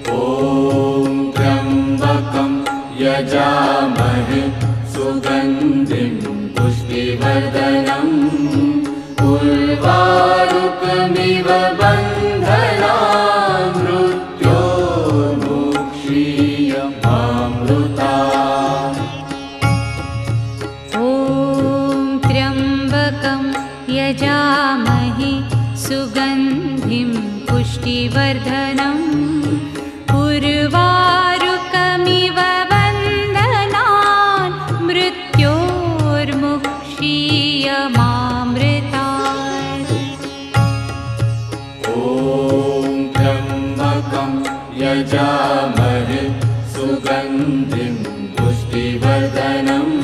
ॐ त्र्यम्बकं यजामहे सुगन्धिं पुष्टिवर्धनम् उर्वारुकमिव बन्धनान् मृत्योर्मुक्षीयमामृतात्। ॐ त्र्यम्बकं यजामहे सुगन्धिं पुष्टिवर्धनम् उर्वारुकमिव बन्धनान् मृत्योर्मुक्षीयमामृतात्। ॐ त्र्यम्बकं यजामहे सुगन्धिं पुष्टिवर्धनम्